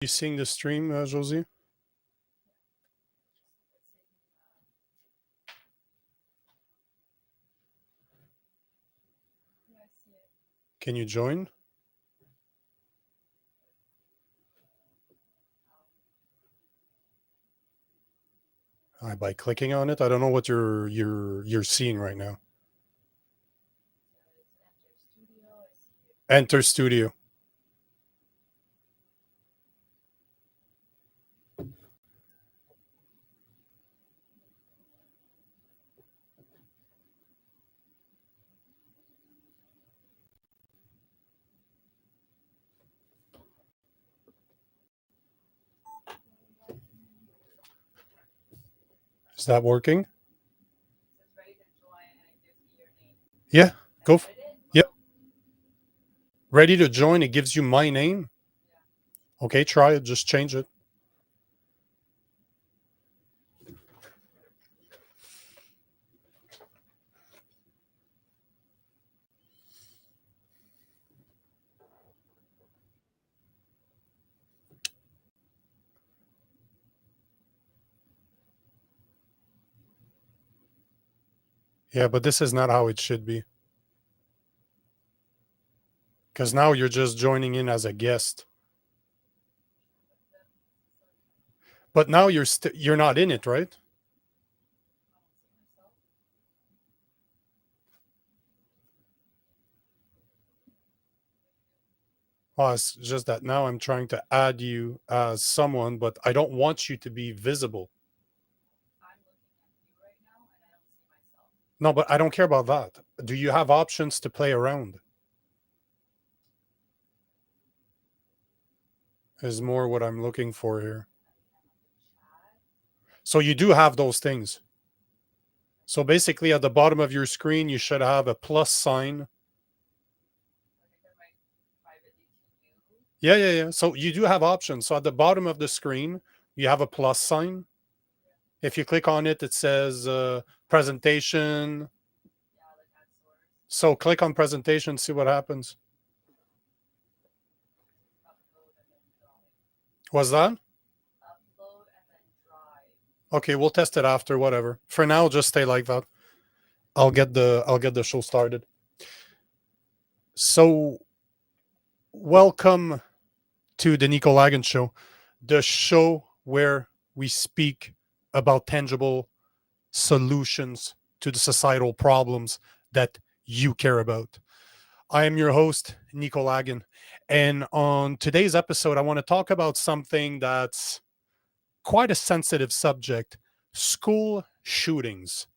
You seeing the stream, Josie? Can you join? By clicking on it. I don't know what you're seeing right now. Enter studio. Is that working? Yeah, go. Yep. Ready to join. It gives you my name. Okay, try it. Just change it. Yeah, but this is not how it should be. Because now you're just joining in as a guest. But now you're not in it, right? Well, it's just that now I'm trying to add you as someone, but I don't want you to be visible. No, but I don't care about that. Do you have options to play around? Is more what I'm looking for here. So you do have those things. So basically, at the bottom of your screen, you should have a plus sign. Yeah. So you do have options. So at the bottom of the screen, you have a plus sign. If you click on it, it says presentation. So click on presentation, see what happens. Was that? Okay, we'll test it after, whatever. For now, just stay like that. I'll get the show started. So welcome to the Nico Lagan show, the show where we speak about tangible solutions to the societal problems that you care about. I am your host, Nico Lagan. And on today's episode, I want to talk about something that's quite a sensitive subject: school shootings.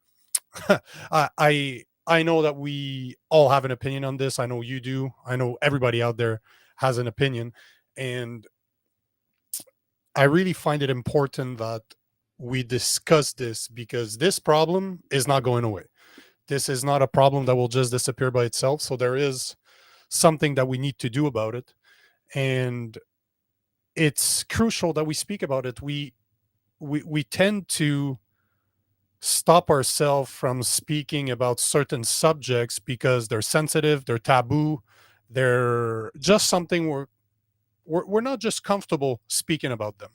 I know that we all have an opinion on this. I know you do. I know everybody out there has an opinion. And I really find it important that we discuss this because this problem is not going away. This is not a problem that will just disappear by itself. So there is something that we need to do about it. And it's crucial that we speak about it. We tend to stop ourselves from speaking about certain subjects because they're sensitive, they're taboo, they're just something we're not just comfortable speaking about them.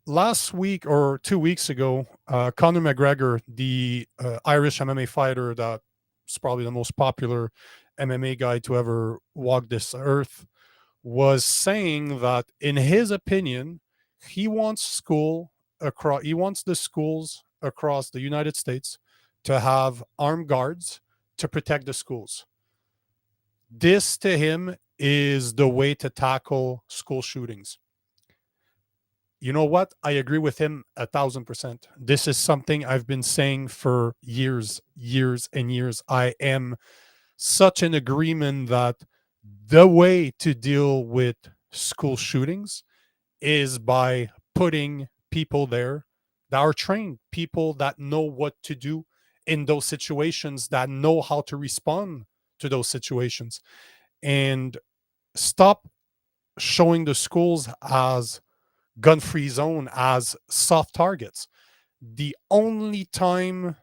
Last week or 2 weeks ago, Conor McGregor, the Irish MMA fighter that's probably the most popular MMA guy to ever walk this earth, was saying that, in his opinion, he wants the schools across the United States to have armed guards to protect the schools. This, to him, is the way to tackle school shootings. You know what? I agree with him 1,000%. This is something I've been saying for years, years and years. I am such in agreement that the way to deal with school shootings is by putting people there that are trained, people that know what to do in those situations, that know how to respond to those situations, and stop showing the schools as gun-free zone, as soft targets. The only time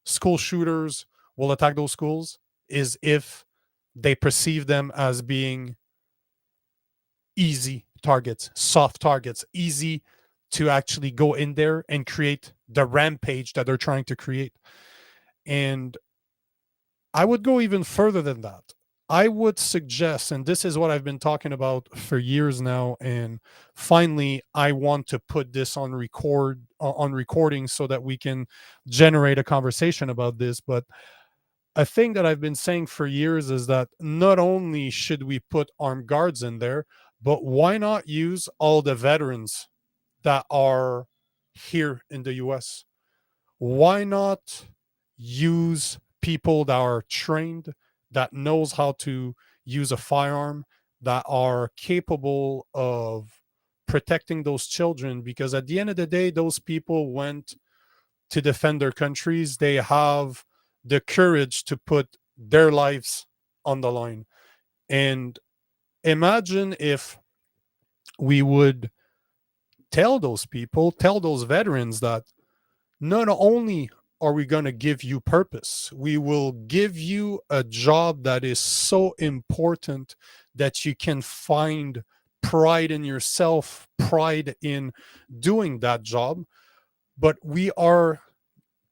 school shooters will attack those schools is if they perceive them as being easy targets, soft targets, easy to actually go in there and create the rampage that they're trying to create. And I would go even further than that. I would suggest, and this is what I've been talking about for years now, and finally I want to put this on recording so that we can generate a conversation about this. But a thing that I've been saying for years is that not only should we put armed guards in there, but why not use all the veterans that are here in the US? Why not use people that are trained, that knows how to use a firearm, that are capable of protecting those children? Because at the end of the day, those people went to defend their countries. They have the courage to put their lives on the line. And imagine if we would tell those people, tell those veterans that not only are we going to give you purpose, we will give you a job that is so important that you can find pride in yourself, pride in doing that job. But we are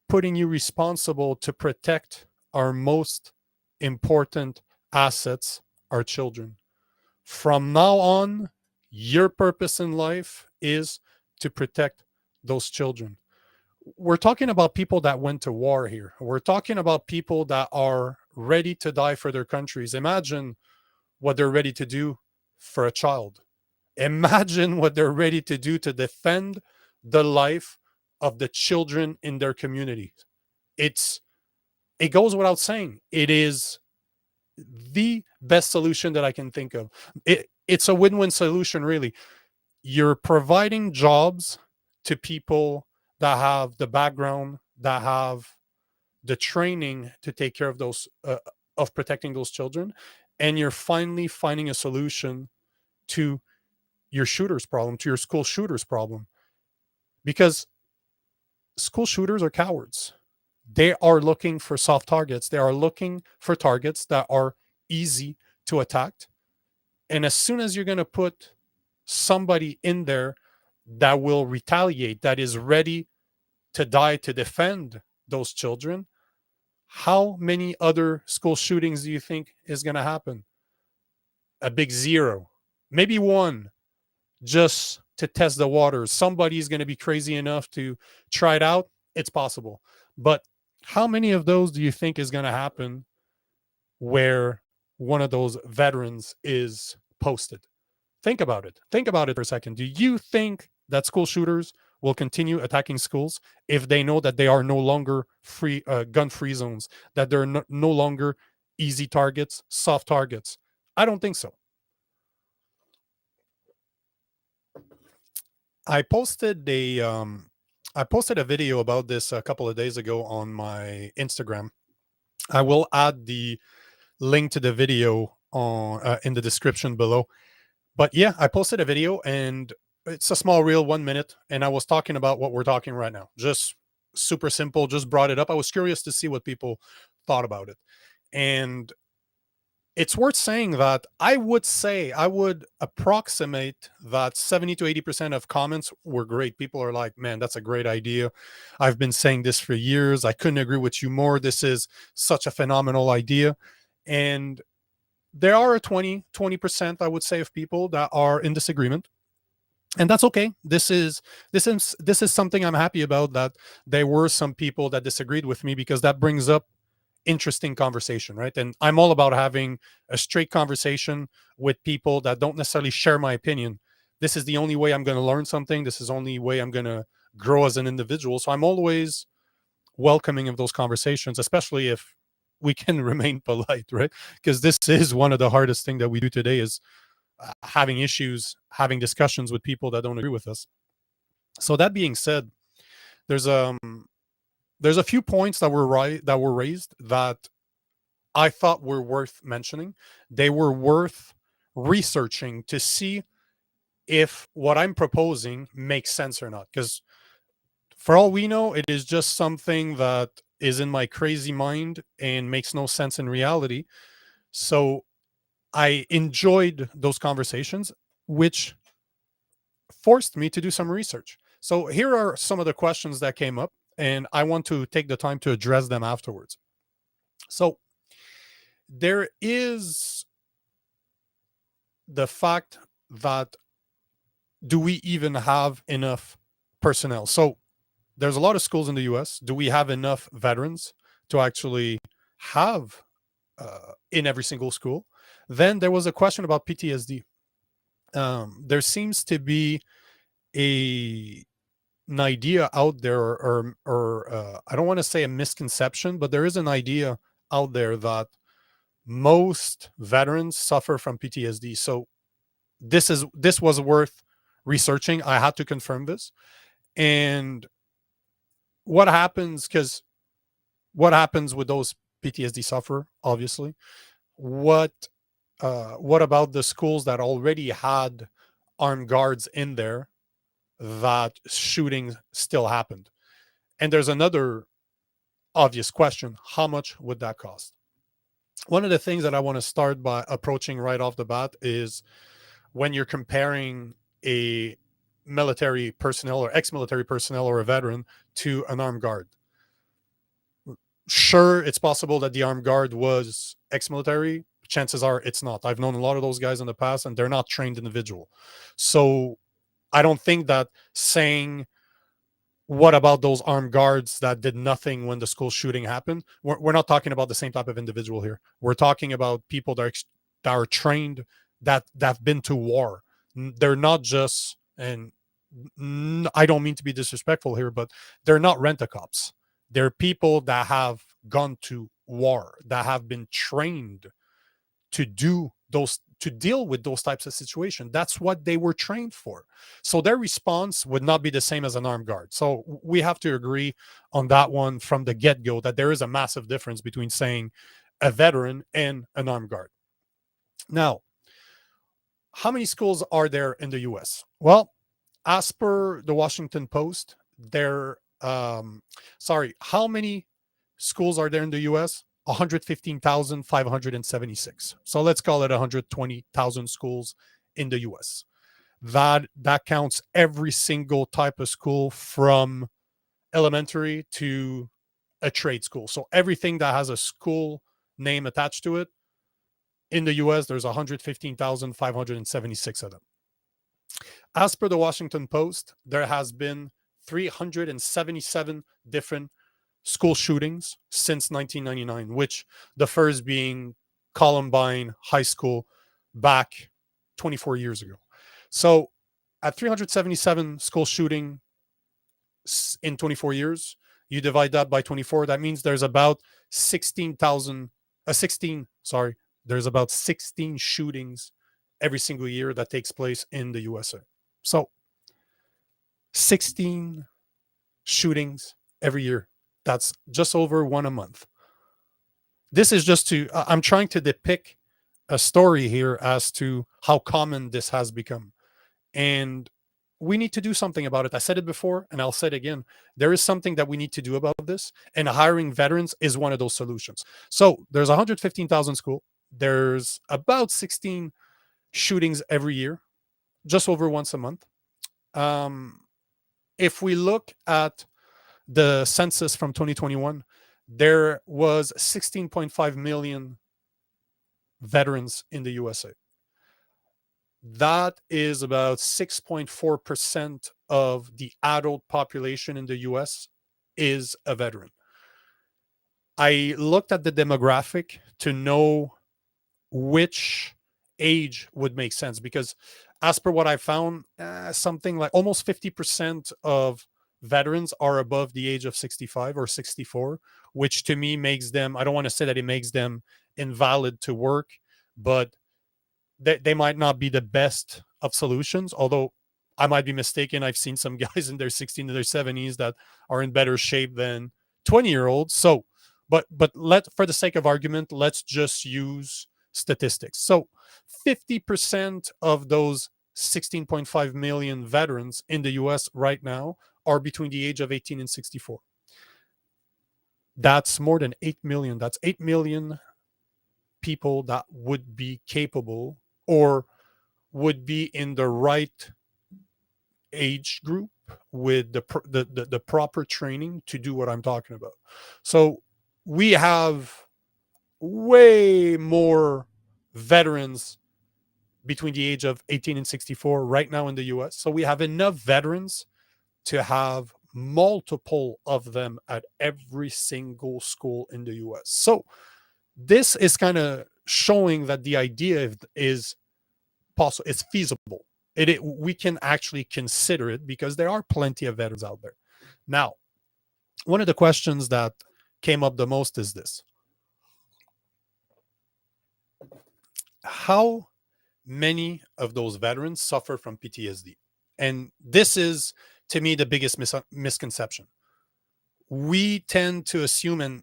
putting you responsible to protect our most important assets, our children. From now on, your purpose in life is to protect those children. We're talking about people that went to war here. We're talking about people that are ready to die for their countries. Imagine what they're ready to do for a child. Imagine what they're ready to do to defend the life of the children in their community. It's it goes without saying. It is the best solution that I can think of. It's a win-win solution, really. You're providing jobs to people that have the background, that have the training to take care of those of protecting those children, and you're finally finding a solution to your shooters problem, to your school shooters problem, because school shooters are cowards. They are looking for soft targets. They are looking for targets that are easy to attack. And as soon as you're going to put somebody in there that will retaliate, that is ready to die to defend those children, how many other school shootings do you think is going to happen? A big zero, maybe one, just to test the waters. Somebody's going to be crazy enough to try it out. It's possible. But how many of those do you think is going to happen where one of those veterans is posted? Think about it. Think about it for a second. Do you think that school shooters will continue attacking schools if they know that they are no longer free gun-free zones, that they're no longer easy targets, soft targets? I don't think so. I posted a I posted a video about this a couple of days ago on my Instagram. I will add the link to the video on in the description below. But yeah, I posted a video and it's a small reel, 1 minute, and I was talking about what we're talking right now. Just super simple, just brought it up. I was curious to see what people thought about it. And it's worth saying that I would say, I would approximate that 70 to 80% of comments were great. People are like, man, that's a great idea. I've been saying this for years. I couldn't agree with you more. This is such a phenomenal idea. And there are a 20% I would say of people that are in disagreement, and that's okay. This is something I'm happy about, that there were some people that disagreed with me, because that brings up interesting conversation, right? And I'm all about having a straight conversation with people that don't necessarily share my opinion. This is the only way I'm going to learn something. This is the only way I'm going to grow as an individual. So I'm always welcoming of those conversations, especially if we can remain polite, right? Because this is one of the hardest things that we do today, is having issues, having discussions with people that don't agree with us. So that being said, there's there's a few points that were raised that I thought were worth mentioning. They were worth researching to see if what I'm proposing makes sense or not. Because for all we know, it is just something that is in my crazy mind and makes no sense in reality. So I enjoyed those conversations, which forced me to do some research. So here are some of the questions that came up, and I want to take the time to address them afterwards. So there is the fact that, do we even have enough personnel? So there's a lot of schools in the US. Do we have enough veterans to actually have in every single school? Then there was a question about PTSD. There seems to be a an idea out there, or I don't want to say a misconception, but there is an idea out there that most veterans suffer from PTSD. So this was worth researching. I had to confirm this. And what happens, because what happens with those PTSD sufferer, obviously, what what about the schools that already had armed guards in there that shooting still happened? And there's another obvious question: how much would that cost? One of the things that I want to start by approaching right off the bat is, when you're comparing a military personnel or ex-military personnel or a veteran to an armed guard. Sure, it's possible that the armed guard was ex-military. Chances are it's not. I've known a lot of those guys in the past, and they're not trained individual. So I don't think that saying, what about those armed guards that did nothing when the school shooting happened? We're not talking about the same type of individual here. We're talking about people that are trained, that have been to war. They're not just, and I don't mean to be disrespectful here, but they're not rent-a-cops. They're people that have gone to war, that have been trained to deal with those types of situations. That's what they were trained for. So their response would not be the same as an armed guard. So we have to agree on that one from the get-go, that there is a massive difference between saying a veteran and an armed guard. Now, how many schools are there in the US? Well, as per the Washington Post, how many schools are there in the US? 115,576. So let's call it 120,000 schools in the US. That counts every single type of school, from elementary to a trade school. So everything that has a school name attached to it in the US, there's 115,576 of them. As per the Washington Post, there has been 377 different school shootings since 1999, which the first being Columbine High School back 24 years ago. So at 377 school shooting in 24 years, you divide that by 24, that means there's about 16, there's about 16 shootings every single year that takes place in the USA. So 16 shootings every year. That's just over one a month. This is just I'm trying to depict a story here as to how common this has become. And we need to do something about it. I said it before, and I'll say it again. There is something that we need to do about this, and hiring veterans is one of those solutions. So there's 115,000 schools. There's about 16 shootings every year, just over once a month. If we look at the census from 2021, there was 16.5 million veterans in the USA. That is about 6.4% of the adult population in the US is a veteran. I looked at the demographic to know which age would make sense, because as per what I found, something like almost 50% of veterans are above the age of 65 or 64, which to me makes them, I don't want to say that it makes them invalid to work, but they might not be the best of solutions, although I might be mistaken. I've seen some guys in their 60s and their 70s that are in better shape than 20-year-olds. So, but for the sake of argument, let's just use statistics. So 50% of those 16.5 million veterans in the US right now are between the age of 18 and 64. That's more than 8 million. That's 8 million people that would be capable or would be in the right age group with the proper training to do what I'm talking about. So we have way more veterans between the age of 18 and 64 right now in the US. So we have enough veterans to have multiple of them at every single school in the US. So this is kind of showing that the idea is possible, it's feasible. We can actually consider it because there are plenty of veterans out there. Now, one of the questions that came up the most is this: how many of those veterans suffer from PTSD? And this is, to me, the biggest misconception. We tend to assume, and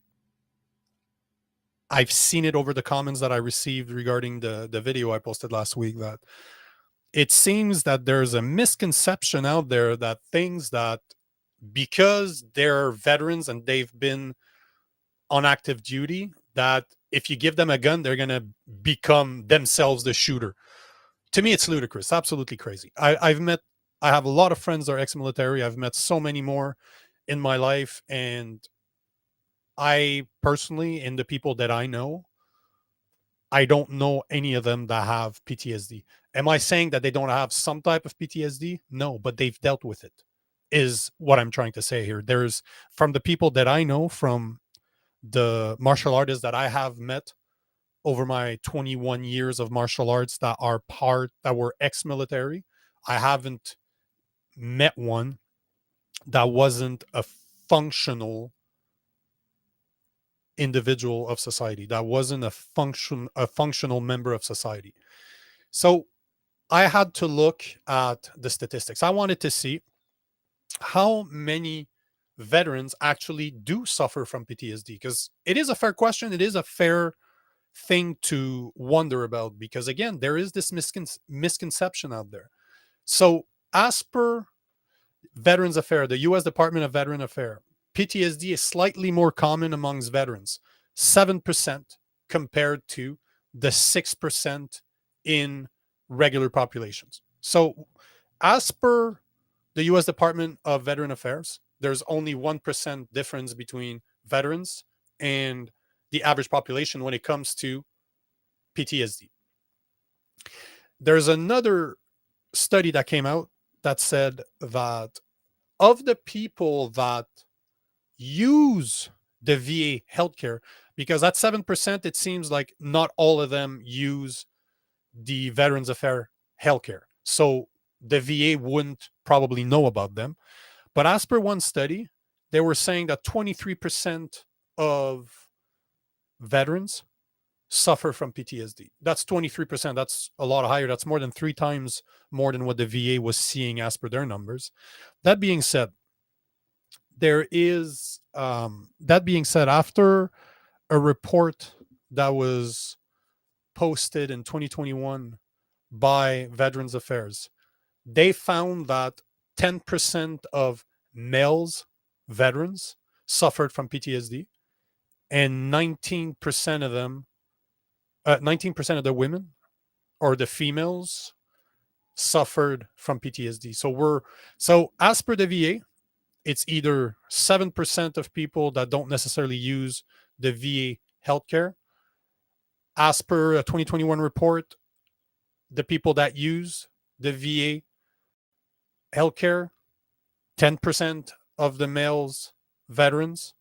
I've seen it over the comments that I received regarding the video I posted last week, that it seems that there's a misconception out there that things that because they're veterans and they've been on active duty, that if you give them a gun, they're going to become themselves the shooter. To me, it's ludicrous, absolutely crazy. I have a lot of friends that are ex-military. I've met so many more in my life, and I personally, in the people that I know, I don't know any of them that have PTSD. Am I saying that they don't have some type of PTSD? No, but they've dealt with it, is what I'm trying to say here. There's, from the people that I know, from the martial artists that I have met over my 21 years of martial arts that were ex-military, I haven't met one that wasn't a functional individual of society, that wasn't a functional member of society. So I had to look at the statistics. I wanted to see how many veterans actually do suffer from PTSD, because it is a fair question. It is a fair thing to wonder about, because again, there is this misconception out there. So as per Veterans Affairs, the US Department of Veteran Affairs, PTSD is slightly more common amongst veterans, 7% compared to the 6% in regular populations. So as per the US Department of Veteran Affairs, there's only 1% difference between veterans and the average population when it comes to PTSD. There's another study that came out that said that of the people that use the VA healthcare, because at 7%, it seems like not all of them use the Veterans Affairs healthcare. So the VA wouldn't probably know about them. But as per one study, they were saying that 23% of veterans suffer from PTSD. That's 23%. That's a lot higher. That's more than 3 times more than what the VA was seeing as per their numbers. That being said, after a report that was posted in 2021 by Veterans Affairs, they found that 10% of males veterans suffered from PTSD, and 19% of them, 19% of the women or the females suffered from PTSD. So as per the VA, it's either 7% of people that don't necessarily use the VA healthcare. As per a 2021 report, the people that use the VA healthcare, 10% of the males veterans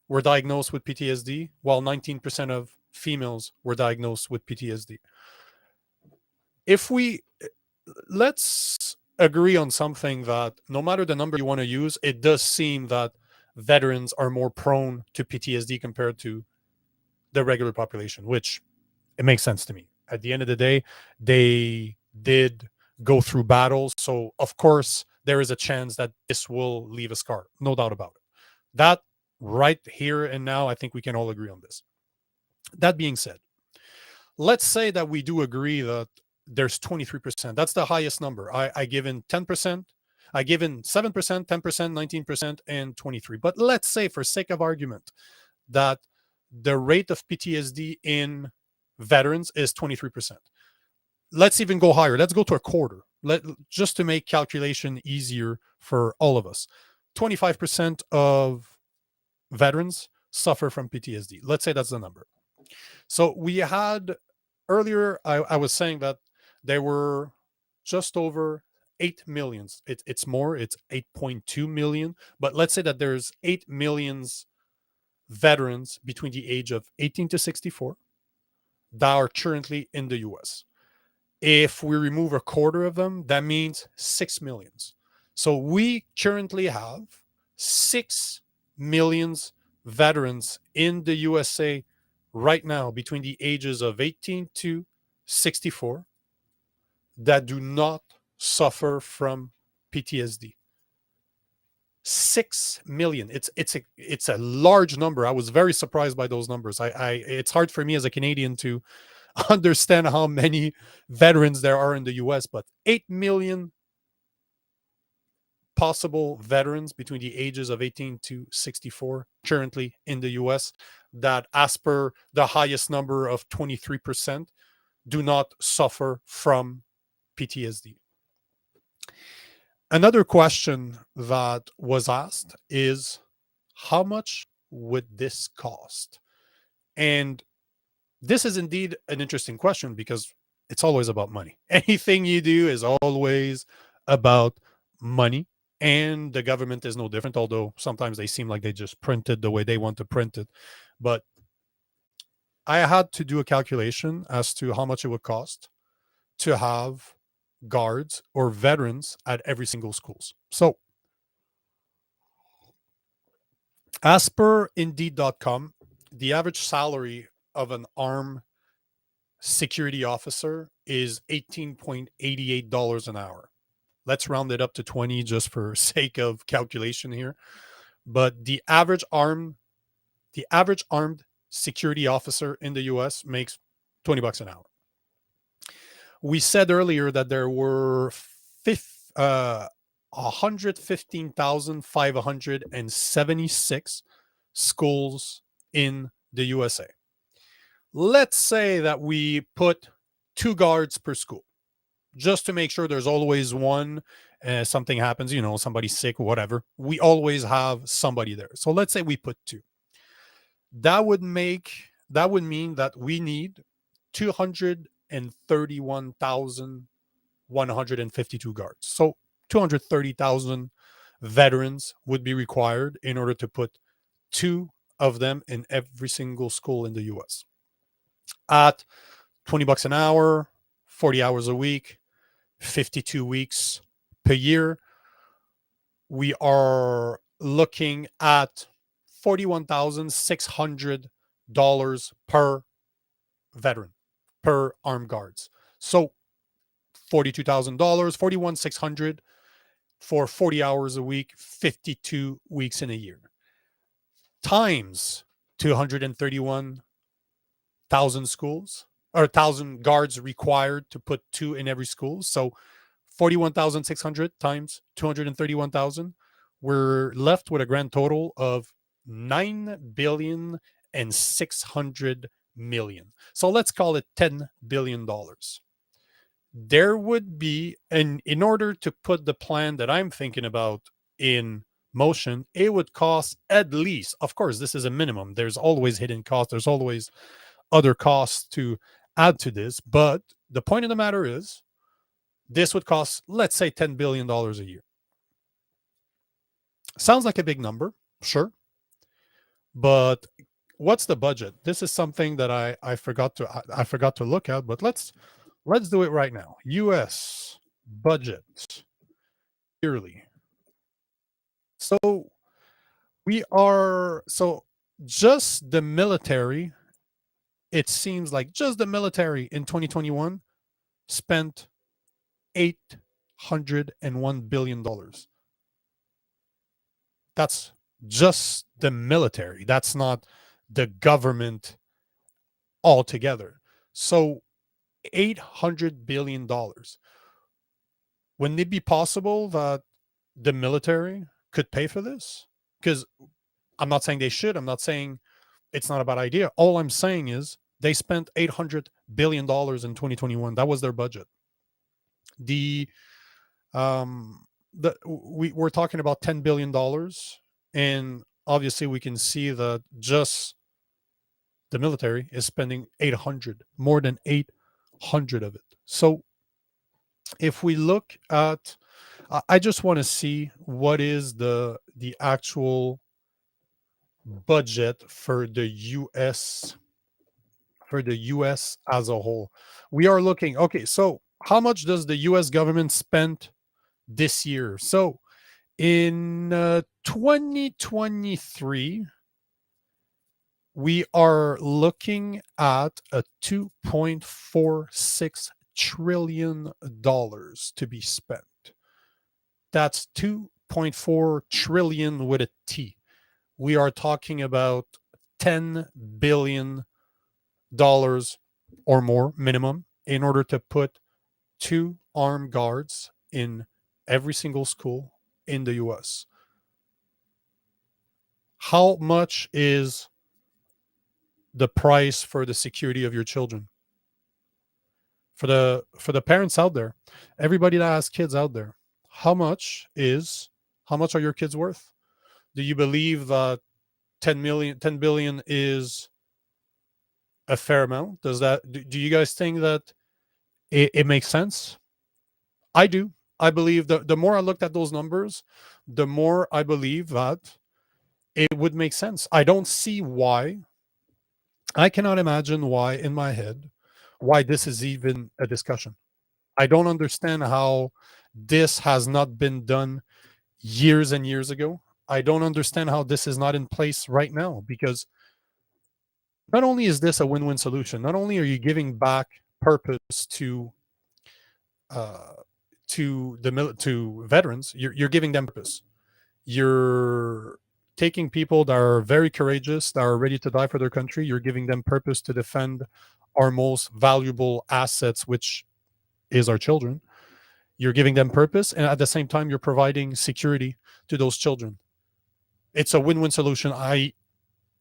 were diagnosed with PTSD, while 19% of females were diagnosed with PTSD. Let's agree on something, that no matter the number you want to use, it does seem that veterans are more prone to PTSD compared to the regular population, which it makes sense to me. At the end of the day, they did go through battles. So of course, there is a chance that this will leave a scar. No doubt about it. That right here and now, I think we can all agree on this. That being said, let's say that we do agree that there's 23%. That's the highest number. I given 10%, I given 7%, 10%, 19%, and 23. But let's say, for sake of argument, that the rate of PTSD in veterans is 23%. Let's even go higher. Let's go to a quarter. just to make calculation easier for all of us, 25% of veterans suffer from PTSD. Let's say that's the number. So we had earlier, I was saying that there were just over 8 millions. It's more, it's 8.2 million. But let's say that there's 8 millions veterans between the age of 18 to 64 that are currently in the US. If we remove a quarter of them, that means 6 millions. So we currently have 6 millions veterans in the USA right now between the ages of 18 to 64 that do not suffer from PTSD. 6 million. It's a large number. I was very surprised by those numbers. I it's hard for me as a Canadian to understand how many veterans there are in the US, but 8 million possible veterans between the ages of 18 to 64 currently in the US that, as per the highest number of 23%, do not suffer from PTSD. Another question that was asked is, how much would this cost? And this is indeed an interesting question because it's always about money. Anything you do is always about money. And the government is no different, although sometimes they seem like they just print it the way they want to print it. But I had to do a calculation as to how much it would cost to have guards or veterans at every single schools. So as per indeed.com, the average salary of an armed security officer is $18.88 an hour. Let's round it up to 20 just for sake of calculation here. But the average armed security officer in the US makes $20 an hour. We said earlier that there were 115,576 schools in the USA. Let's say that we put 2 guards per school just to make sure there's always one. Something happens, somebody's sick, whatever. We always have somebody there. So let's say we put 2. That would mean that we need 231,152 guards. So 230,000 veterans would be required in order to put 2 of them in every single school in the US. At $20 an hour, 40 hours a week, 52 weeks per year, we are looking at $41,600 per veteran, per armed guards. So $42,000, $41,600 for 40 hours a week, 52 weeks in a year, times 231,000 schools, or 1,000 guards required to put 2 in every school. So 41,600 times 231,000, we're left with a grand total of 9,600,000,000. So let's call it $10 billion. There would be, and in order to put the plan that I'm thinking about in motion, it would cost at least, of course, this is a minimum. There's always hidden costs. There's always other costs to add to this. But the point of the matter is, this would cost, let's say, $10 billion a year. Sounds like a big number, sure. But what's the budget? This is something that I forgot to look at, but let's do it right now. US budget yearly. So just the military, it seems like just the military in 2021 spent $801 billion. That's just the military. That's not the government altogether. So $800 billion. Wouldn't it be possible that the military could pay for this? Because I'm not saying they should. I'm not saying it's not a bad idea. All I'm saying is they spent $800 billion in 2021. That was their budget. The We're talking about $10 billion, and obviously we can see that just the military is spending 800, more than 800 of it. So if we look at, I just want to see what is the actual budget for the US as a whole. We are looking, okay, so how much does the US government spend this year? So in 2023, we are looking at a $2.46 trillion to be spent. That's 2.4 trillion with a T. We are talking about $10 billion or more minimum in order to put two armed guards in every single school in the US. How much is the price for the security of your children? For the parents out there, everybody that has kids out there, how much is how much are your kids worth? Do you believe that 10 billion is a fair amount? Do you guys think that it makes sense? I do. I believe the more I looked at those numbers, the more I believe that it would make sense. I don't see why. I cannot imagine why in my head why this is even a discussion. I don't understand how this has not been done years and years ago. I don't understand how this is not in place right now, because not only is this a win-win solution, not only are you giving back purpose uh, to veterans, you're giving them purpose. You're taking people that are very courageous, that are ready to die for their country. You're giving them purpose to defend our most valuable assets, which is our children. You're giving them purpose, and at the same time, you're providing security to those children. It's a win-win solution.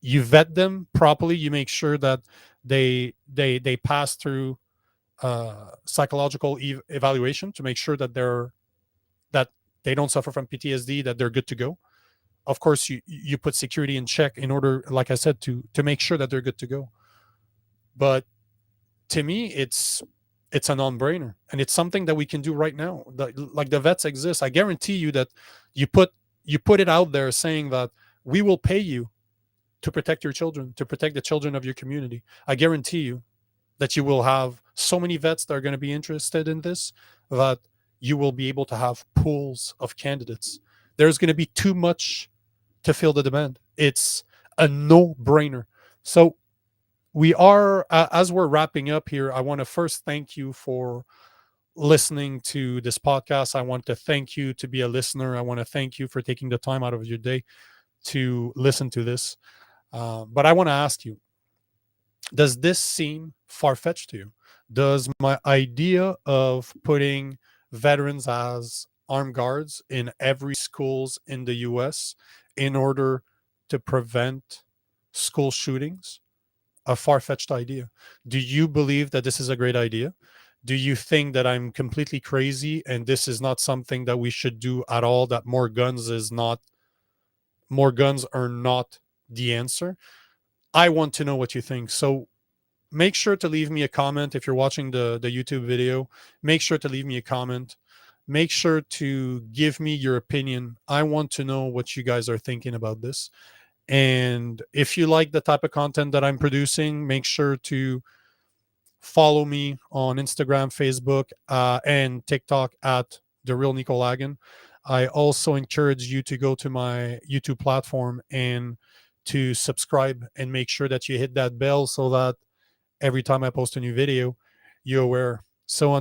You vet them properly. You make sure that they pass through psychological evaluation to make sure that they don't suffer from PTSD, that they're good to go. Of course, you put security in check in order, like I said, to make sure that they're good to go. But to me, it's a non-brainer, and it's something that we can do right now. Like the vets exist. I guarantee you that you put you put it out there saying that we will pay you to protect your children, to protect the children of your community. I guarantee you that you will have so many vets that are going to be interested in this, that you will be able to have pools of candidates. There's going to be too much to fill the demand. It's a no-brainer. So as we're wrapping up here, I want to first thank you for listening to this podcast. I want to thank you to be a listener. I want to thank you for taking the time out of your day to listen to this. But I want to ask you, does this seem far-fetched to you? Does my idea of putting veterans as armed guards in every schools in the US in order to prevent school shootings a far-fetched idea? Do you believe that this is a great idea? Do you think that I'm completely crazy and this is not something that we should do at all, that more guns are not the answer? I want to know what you think. So make sure to leave me a comment. If you're watching the YouTube video, make sure to leave me a comment. Make sure to give me your opinion. I want to know what you guys are thinking about this. And if you like the type of content that I'm producing, make sure to follow me on Instagram, Facebook, and TikTok at The Real Nico Lagan. I also encourage you to go to my YouTube platform and to subscribe and make sure that you hit that bell so that every time I post a new video, you're aware. So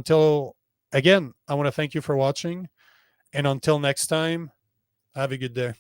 again, I want to thank you for watching. And until next time, have a good day.